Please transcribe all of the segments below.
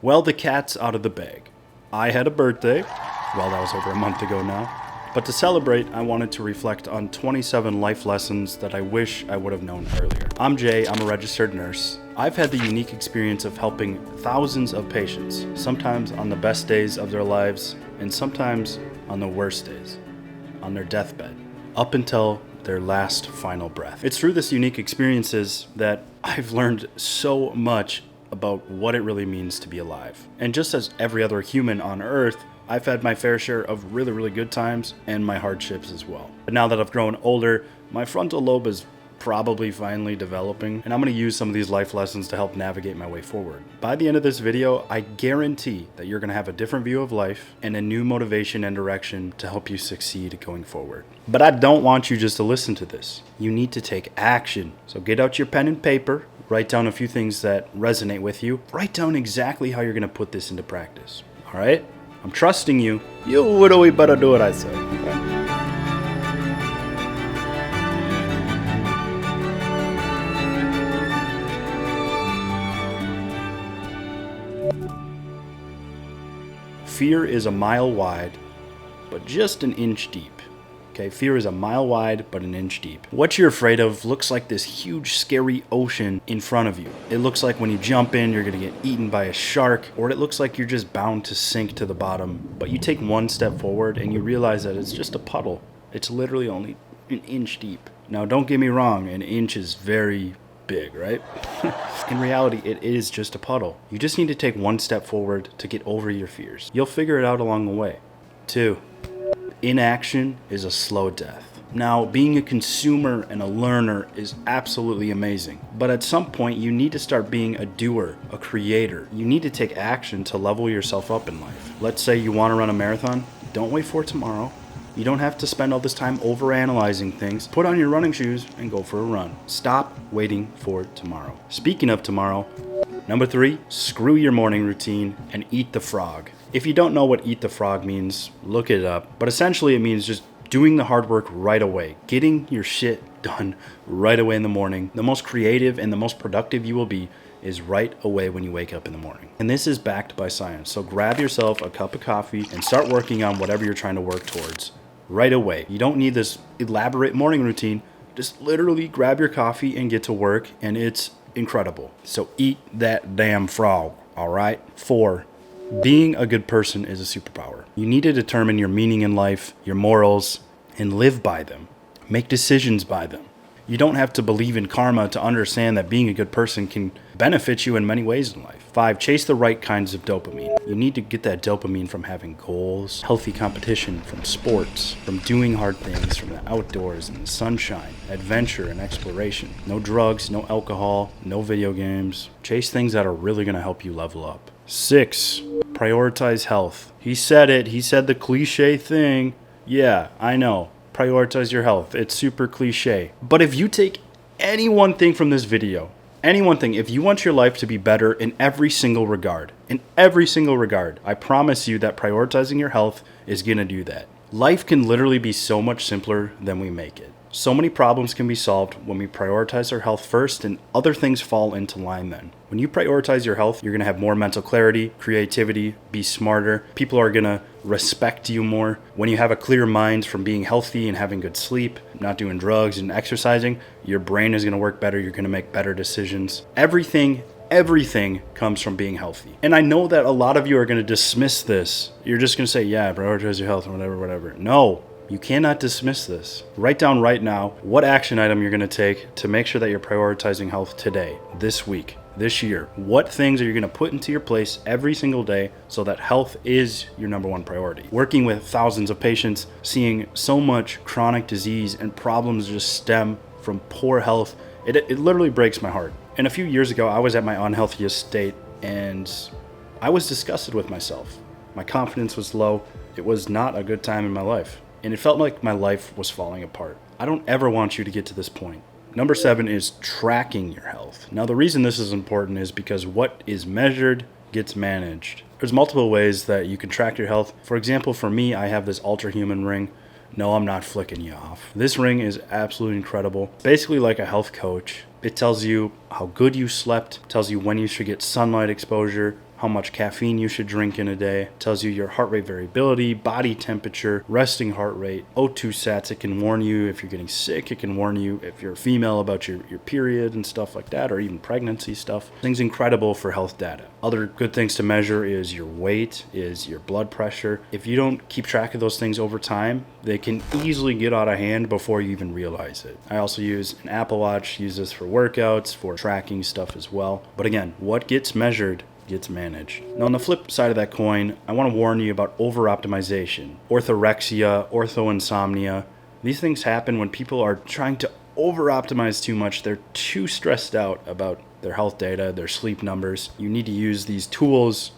Well, the cat's out of the bag. I had a birthday. Well, that was over a month ago now. But to celebrate, I wanted to reflect on 27 life lessons that I wish I would have known earlier. I'm Jay, I'm a registered nurse. I've had the unique experience of helping thousands of patients, sometimes on the best days of their lives, and sometimes on the worst days, on their deathbed, up until their last final breath. It's through this unique experiences that I've learned so much about what it really means to be alive. And just as every other human on Earth, I've had my fair share of really, really good times and my hardships as well. But now that I've grown older, my frontal lobe is probably finally developing, and I'm going to use some of these life lessons to help navigate my way forward. By the end of this video, I guarantee that you're going to have a different view of life and a new motivation and direction to help you succeed going forward. But I don't want you just to listen to this. You need to take action. So get out your pen and paper, write down a few things that resonate with you, write down exactly how you're going to put this into practice. All right? I'm trusting you. You would better do what I say. Fear is a mile wide, but just an inch deep. Okay, fear is a mile wide, but an inch deep. What you're afraid of looks like this huge, scary ocean in front of you. It looks like when you jump in, you're gonna get eaten by a shark, or it looks like you're just bound to sink to the bottom. But you take one step forward and you realize that it's just a puddle. It's literally only an inch deep. Now, don't get me wrong, an inch is very big, right? In reality, it is just a puddle. You just need to take one step forward to get over your fears. You'll figure it out along the way. 2. Inaction is a slow death. Now, being a consumer and a learner is absolutely amazing. But at some point, you need to start being a doer, a creator. You need to take action to level yourself up in life. Let's say you want to run a marathon. Don't wait for tomorrow. You don't have to spend all this time overanalyzing things. Put on your running shoes and go for a run. Stop waiting for tomorrow. Speaking of tomorrow, number 3, screw your morning routine and eat the frog. If you don't know what eat the frog means, look it up. But essentially it means just doing the hard work right away. Getting your shit done right away in the morning. The most creative and the most productive you will be is right away when you wake up in the morning. And this is backed by science. So grab yourself a cup of coffee and start working on whatever you're trying to work towards right away. You don't need this elaborate morning routine. Just literally grab your coffee and get to work, and it's incredible. So eat that damn frog, all right? 4, being a good person is a superpower. You need to determine your meaning in life, your morals, and live by them. Make decisions by them. You don't have to believe in karma to understand that being a good person can benefit you in many ways in life. 5, chase the right kinds of dopamine. You need to get that dopamine from having goals, healthy competition, from sports, from doing hard things, from the outdoors and the sunshine, adventure and exploration. No drugs, no alcohol, no video games. Chase things that are really going to help you level up. 6, prioritize health. He said it. He said the cliche thing. Yeah, I know. Prioritize your health. It's super cliche. But if you take any one thing from this video, any one thing, if you want your life to be better in every single regard, I promise you that prioritizing your health is going to do that. Life can literally be so much simpler than we make it. So many problems can be solved when we prioritize our health first, and other things fall into line then. When you prioritize your health, you're going to have more mental clarity, creativity, be smarter. People are going to respect you more. When you have a clear mind from being healthy and having good sleep, not doing drugs and exercising, your brain is going to work better. You're going to make better decisions. Everything comes from being healthy. And I know that a lot of you are going to dismiss this. You're just going to say, yeah, prioritize your health and whatever. No. You cannot dismiss this. Write down right now what action item you're going to take to make sure that you're prioritizing health today, this week, this year. What things are you going to put into your place every single day so that health is your number one priority? Working with thousands of patients, seeing so much chronic disease and problems just stem from poor health, it literally breaks my heart. And a few years ago, I was at my unhealthiest state and I was disgusted with myself. My confidence was low. It was not a good time in my life. And it felt like my life was falling apart. I don't ever want you to get to this point. Number 7 is tracking your health. Now, the reason this is important is because what is measured gets managed. There's multiple ways that you can track your health. For example, for me, I have this Ultra Human ring. No, I'm not flicking you off. This ring is absolutely incredible. Basically like a health coach. It tells you how good you slept, tells you when you should get sunlight exposure, how much caffeine you should drink in a day. It tells you your heart rate variability, body temperature, resting heart rate, O2 sats. It can warn you if you're getting sick. It can warn you if you're female about your period and stuff like that, or even pregnancy stuff. Things incredible for health data. Other good things to measure is your weight, is your blood pressure. If you don't keep track of those things over time, they can easily get out of hand before you even realize it. I also use an Apple Watch, use this for workouts, for tracking stuff as well. But again, what gets measured gets managed. Now on the flip side of that coin, I want to warn you about over-optimization, orthorexia, orthoinsomnia. These things happen when people are trying to over-optimize too much. They're too stressed out about their health data, their sleep numbers. You need to use these tools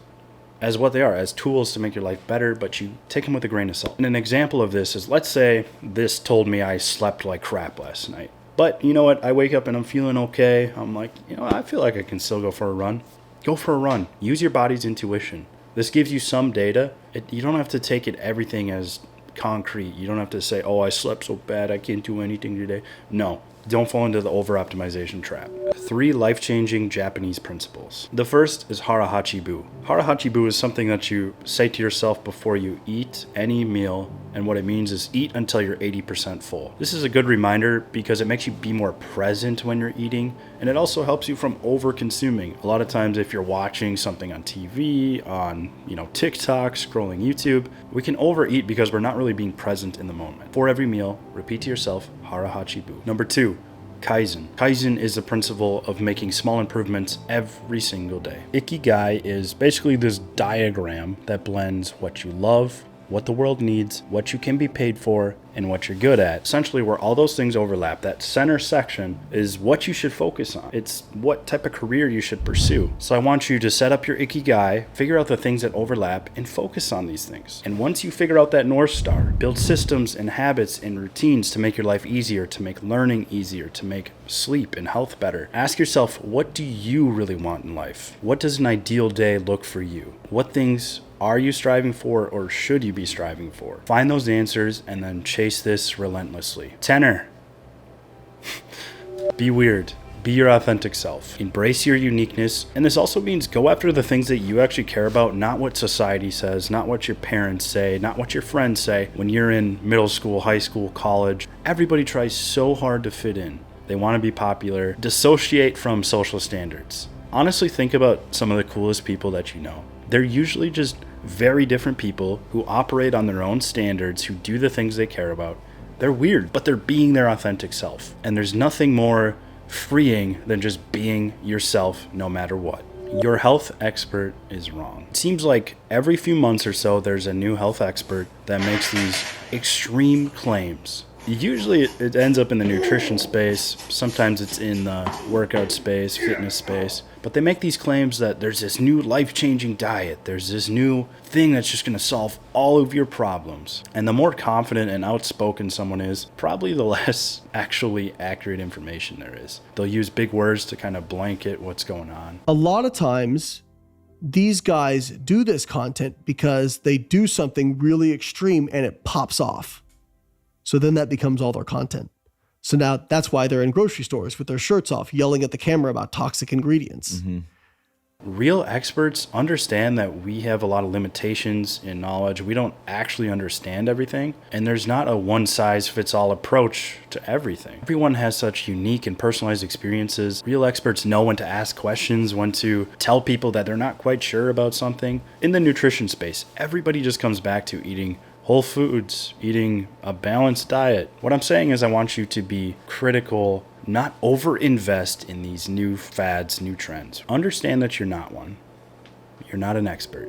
as what they are, as tools to make your life better, but you take them with a grain of salt. And an example of this is, let's say this told me I slept like crap last night. But you know what? I wake up and I'm feeling okay. I'm like, I feel like I can still go for a run. Go for a run. Use your body's intuition. This gives you some data. You don't have to take it everything as concrete. You don't have to say, I slept so bad I can't do anything today. No. Don't fall into the over-optimization trap. 3 life-changing Japanese principles. The first is hara-hachi-bu. Hara-hachi-bu is something that you say to yourself before you eat any meal, and what it means is eat until you're 80% full. This is a good reminder because it makes you be more present when you're eating, and it also helps you from over-consuming. A lot of times if you're watching something on TV, on TikTok, scrolling YouTube, we can overeat because we're not really being present in the moment. For every meal, repeat to yourself, hara-hachi-bu. Number 2, Kaizen. Kaizen is the principle of making small improvements every single day. Ikigai is basically this diagram that blends what you love, what the world needs, what you can be paid for, and what you're good at. Essentially, where all those things overlap, that center section is what you should focus on. It's what type of career you should pursue. So I want you to set up your Ikigai, figure out the things that overlap, and focus on these things. And once you figure out that North Star, build systems and habits and routines to make your life easier, to make learning easier, to make sleep and health better. Ask yourself, what do you really want in life? What does an ideal day look for you? What things are you striving for, or should you be striving for? Find those answers and then chase this relentlessly. Tenor. Be weird. Be your authentic self. Embrace your uniqueness. And this also means go after the things that you actually care about, not what society says, not what your parents say, not what your friends say. When you're in middle school, high school, college, everybody tries so hard to fit in. They want to be popular. Dissociate from social standards. Honestly, think about some of the coolest people that you know. They're usually just very different people who operate on their own standards, who do the things they care about. They're weird, but they're being their authentic self. And there's nothing more freeing than just being yourself no matter what. Your health expert is wrong. It seems like every few months or so, there's a new health expert that makes these extreme claims. Usually it ends up in the nutrition space. Sometimes it's in the workout space, fitness space. But they make these claims that there's this new life-changing diet. There's this new thing that's just going to solve all of your problems. And the more confident and outspoken someone is, probably the less actually accurate information there is. They'll use big words to kind of blanket what's going on. A lot of times, these guys do this content because they do something really extreme and it pops off. So then that becomes all their content. So now that's why they're in grocery stores with their shirts off, yelling at the camera about toxic ingredients. Mm-hmm. Real experts understand that we have a lot of limitations in knowledge. We don't actually understand everything. And there's not a one-size-fits-all approach to everything. Everyone has such unique and personalized experiences. Real experts know when to ask questions, when to tell people that they're not quite sure about something. In the nutrition space, everybody just comes back to eating whole foods, eating a balanced diet. What I'm saying is I want you to be critical, not over-invest in these new fads, new trends. Understand that you're not one. You're not an expert.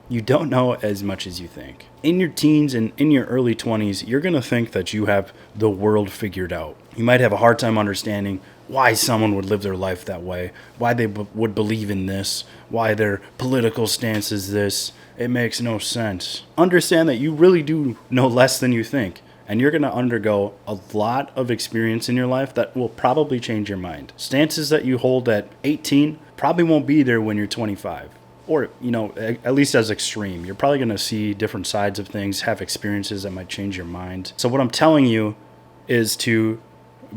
You don't know as much as you think. In your teens and in your early 20s, you're going to think that you have the world figured out. You might have a hard time understanding why someone would live their life that way, why they would believe in this, why their political stance is this. It makes no sense. Understand that you really do know less than you think, and you're going to undergo a lot of experience in your life that will probably change your mind. Stances that you hold at 18 probably won't be there when you're 25. Or, at least as extreme. You're probably going to see different sides of things, have experiences that might change your mind. So what I'm telling you is to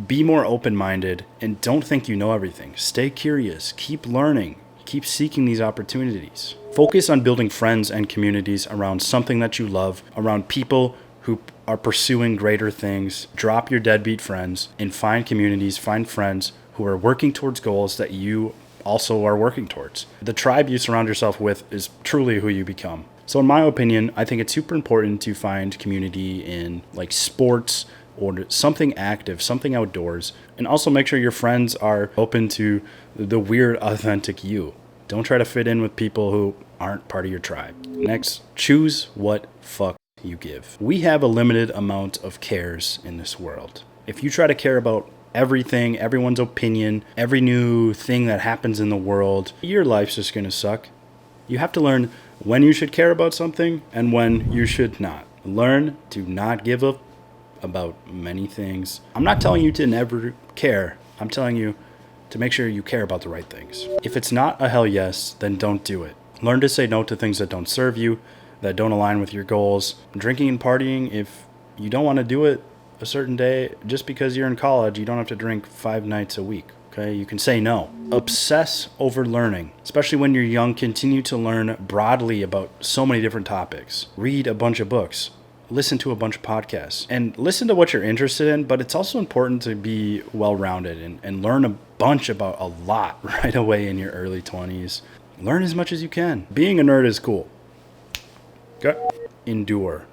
be more open-minded and don't think you know everything. Stay curious. Keep learning. Keep seeking these opportunities. Focus on building friends and communities around something that you love, around people who are pursuing greater things. Drop your deadbeat friends and find communities, find friends who are working towards goals that you also are working towards. The tribe you surround yourself with is truly who you become. So in my opinion, I think it's super important to find community in like sports or something active, something outdoors, and also make sure your friends are open to the weird, authentic you. Don't try to fit in with people who aren't part of your tribe. Next, choose what fuck you give. We have a limited amount of cares in this world. If you try to care about everything, everyone's opinion, every new thing that happens in the world, your life's just gonna suck. You have to learn when you should care about something and when you should not. Learn to not give up about many things. I'm not telling you to never care. I'm telling you to make sure you care about the right things. If it's not a hell yes, then don't do it. Learn to say no to things that don't serve you, that don't align with your goals. Drinking and partying, if you don't want to do it a certain day, just because you're in college, you don't have to drink 5 nights a week. Okay, you can say no. Obsess over learning, especially when you're young. Continue to learn broadly about so many different topics. Read a bunch of books. Listen to a bunch of podcasts. And listen to what you're interested in, but it's also important to be well-rounded and learn a bunch about a lot right away in your early 20s. Learn as much as you can. Being a nerd is cool. Okay. Endure.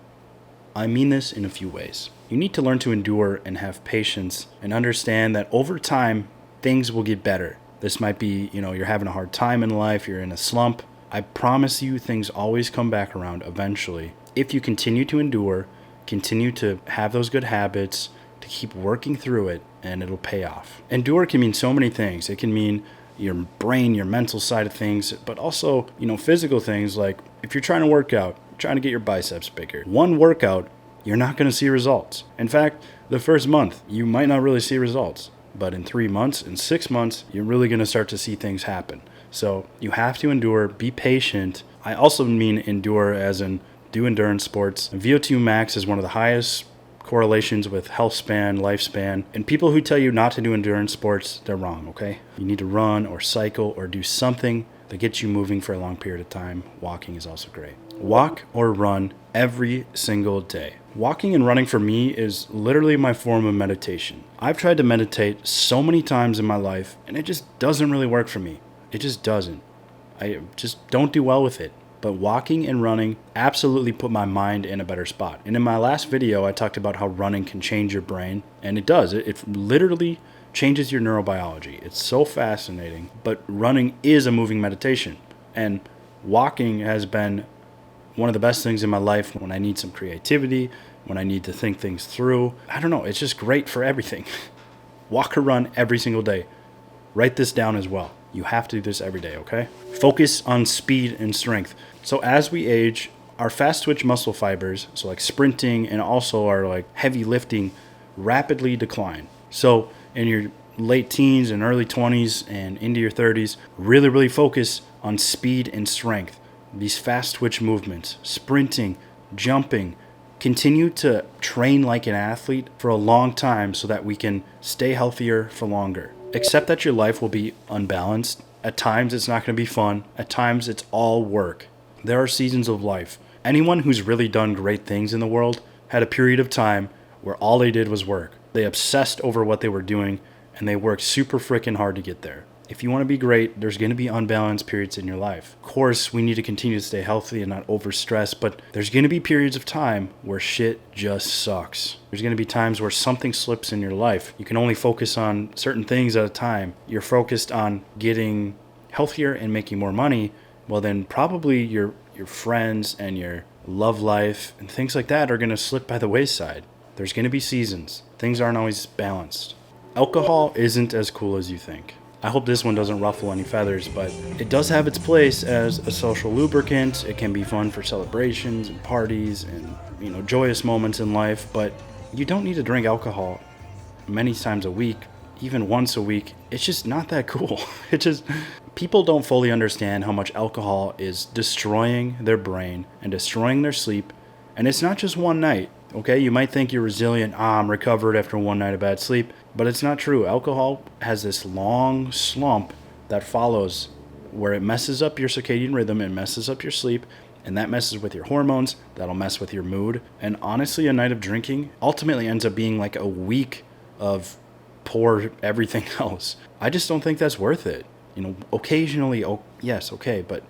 I mean this in a few ways. You need to learn to endure and have patience and understand that over time, things will get better. This might be, you're having a hard time in life, you're in a slump. I promise you things always come back around eventually. If you continue to endure, continue to have those good habits, to keep working through it, and it'll pay off. Endure can mean so many things. It can mean your brain, your mental side of things, but also, physical things like if you're trying to work out, trying to get your biceps bigger. One workout, you're not going to see results. In fact, the first month, you might not really see results. But in 3 months, in 6 months, you're really going to start to see things happen. So you have to endure, be patient. I also mean endure as in do endurance sports. VO2 max is one of the highest correlations with health span, lifespan. And people who tell you not to do endurance sports, they're wrong, okay? You need to run or cycle or do something that gets you moving for a long period of time. Walking is also great. Walk or run every single day. Walking and running for me is literally my form of meditation. I've tried to meditate so many times in my life, and it just doesn't really work for me. It just doesn't. I just don't do well with it. But walking and running absolutely put my mind in a better spot. And in my last video, I talked about how running can change your brain, and it does. It literally changes your neurobiology. It's so fascinating. But running is a moving meditation, and walking has been one of the best things in my life when I need some creativity, when I need to think things through. I don't know, it's just great for everything. Walk or run every single day. Write this down as well. You have to do this every day, okay? Focus on speed and strength. So as we age, our fast twitch muscle fibers, so like sprinting and also our like heavy lifting, rapidly decline. So in your late teens and early 20s and into your 30s, really focus on speed and strength. These fast twitch movements, sprinting, jumping, continue to train like an athlete for a long time so that we can stay healthier for longer. Accept that your life will be unbalanced. At times it's not going to be fun. At times it's all work. There are seasons of life. Anyone who's really done great things in the world had a period of time where all they did was work. They obsessed over what they were doing and they worked super freaking hard to get there. If you want to be great, there's going to be unbalanced periods in your life. Of course, we need to continue to stay healthy and not overstress, but there's going to be periods of time where shit just sucks. There's going to be times where something slips in your life. You can only focus on certain things at a time. You're focused on getting healthier and making more money. Well, then probably your friends and your love life and things like that are going to slip by the wayside. There's going to be seasons. Things aren't always balanced. Alcohol isn't as cool as you think. I hope this one doesn't ruffle any feathers, but it does have its place as a social lubricant. It can be fun for celebrations and parties and, joyous moments in life, but you don't need to drink alcohol many times a week, even once a week. It's just not that cool. People don't fully understand how much alcohol is destroying their brain and destroying their sleep, and it's not just one night. Okay, you might think you're resilient. I'm recovered after one night of bad sleep, but it's not true. Alcohol has this long slump that follows where it messes up your circadian rhythm, it messes up your sleep, and that messes with your hormones, that'll mess with your mood. And honestly, a night of drinking ultimately ends up being like a week of poor everything else. I just don't think that's worth it. Occasionally, yes, okay, but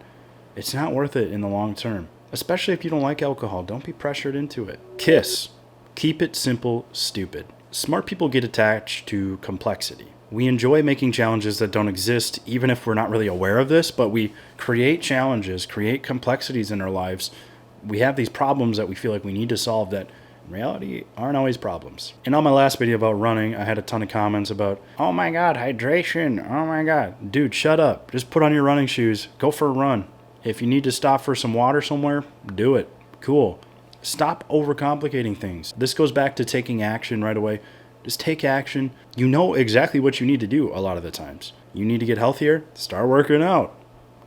it's not worth it in the long term. Especially if you don't like alcohol, don't be pressured into it. KISS. Keep it simple, stupid. Smart people get attached to complexity. We enjoy making challenges that don't exist, even if we're not really aware of this, but we create challenges, create complexities in our lives. We have these problems that we feel like we need to solve that in reality aren't always problems. And on my last video about running, I had a ton of comments about, oh my God, hydration, oh my God. Dude, shut up. Just put on your running shoes, go for a run. If you need to stop for some water somewhere, do it. Cool. Stop overcomplicating things. This goes back to taking action right away. Just take action. You know exactly what you need to do a lot of the times. You need to get healthier? Start working out.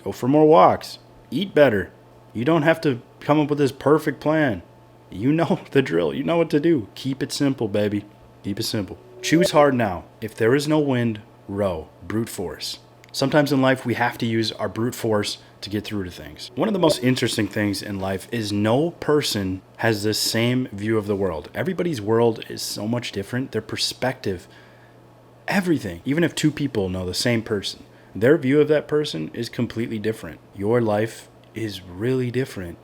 Go for more walks. Eat better. You don't have to come up with this perfect plan. You know the drill. You know what to do. Keep it simple, baby. Keep it simple. Choose hard now. If there is no wind, row. Brute force. Sometimes in life we have to use our brute force to get through to things. One of the most interesting things in life is no person has the same view of the world. Everybody's world is so much different. Their perspective, everything. Even if two people know the same person, their view of that person is completely different. Your life is really different.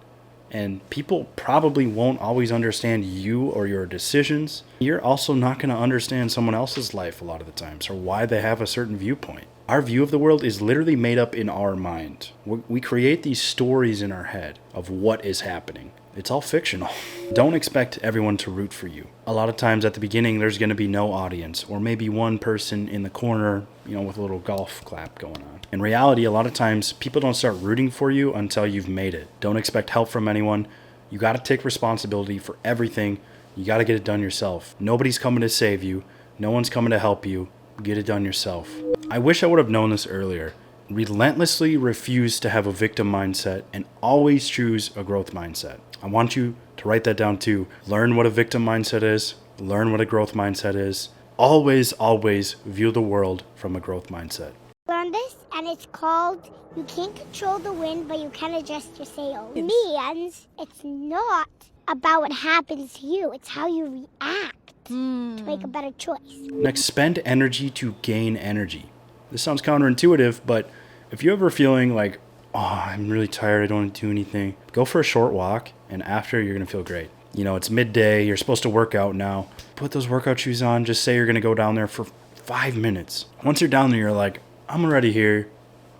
And people probably won't always understand you or your decisions. You're also not going to understand someone else's life a lot of the times or why they have a certain viewpoint. Our view of the world is literally made up in our mind. We create these stories in our head of what is happening. It's all fictional. Don't expect everyone to root for you. A lot of times at the beginning, there's going to be no audience, or maybe one person in the corner, with a little golf clap going on. In reality, a lot of times people don't start rooting for you until you've made it. Don't expect help from anyone. You got to take responsibility for everything. You got to get it done yourself. Nobody's coming to save you. No one's coming to help you. Get it done yourself. I wish I would have known this earlier. Relentlessly refuse to have a victim mindset and always choose a growth mindset. I want you to write that down too. Learn what a victim mindset is. Learn what a growth mindset is. Always, always view the world from a growth mindset. Learn this, and it's called You Can't Control the Wind, but You Can Adjust Your Sails. It means it's not about what happens to you. It's how you react to make a better choice. Next, spend energy to gain energy. This sounds counterintuitive, but if you're ever feeling like, oh, I'm really tired, I don't want to do anything, go for a short walk, and after, you're going to feel great. It's midday, you're supposed to work out now. Put those workout shoes on, just say you're going to go down there for 5 minutes. Once you're down there, you're like, I'm already here,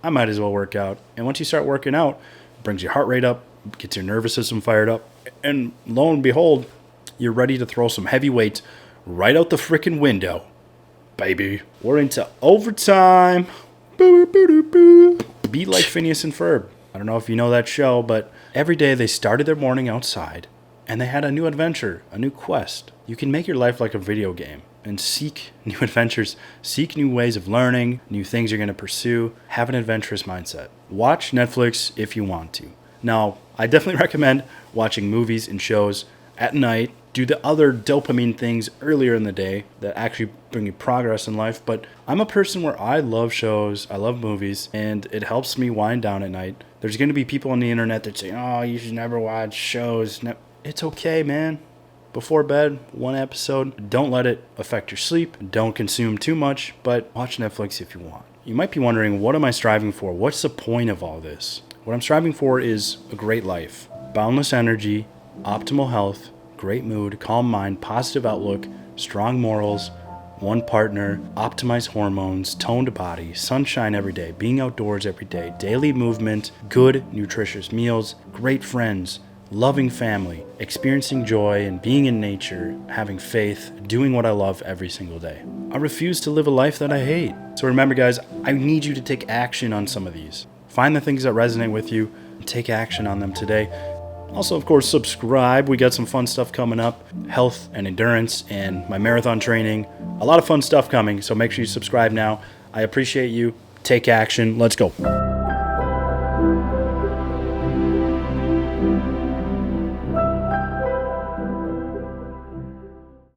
I might as well work out. And once you start working out, it brings your heart rate up, gets your nervous system fired up, and lo and behold, you're ready to throw some heavy weights right out the freaking window. Baby, we're into overtime. Boo, boo, boo, boo. Be like Phineas and Ferb. I don't know if you know that show, but every day they started their morning outside and they had a new adventure, a new quest. You can make your life like a video game and seek new adventures, seek new ways of learning, new things you're going to pursue. Have an adventurous mindset. Watch Netflix if you want to. Now, I definitely recommend watching movies and shows at night. Do the other dopamine things earlier in the day that actually bring you progress in life. But I'm a person where I love shows, I love movies, and it helps me wind down at night. There's going to be people on the internet that say, oh, you should never watch shows. It's okay, man. Before bed, 1 episode. Don't let it affect your sleep. Don't consume too much, but watch Netflix if you want. You might be wondering, what am I striving for? What's the point of all this? What I'm striving for is a great life, boundless energy, optimal health, great mood, calm mind, positive outlook, strong morals, one partner, optimized hormones, toned body, sunshine every day, being outdoors every day, daily movement, good, nutritious meals, great friends, loving family, experiencing joy and being in nature, having faith, doing what I love every single day. I refuse to live a life that I hate. So remember, guys, I need you to take action on some of these. Find the things that resonate with you and take action on them today. Also, of course, subscribe. We got some fun stuff coming up. Health and endurance and my marathon training. A lot of fun stuff coming, so make sure you subscribe now. I appreciate you. Take action. Let's go.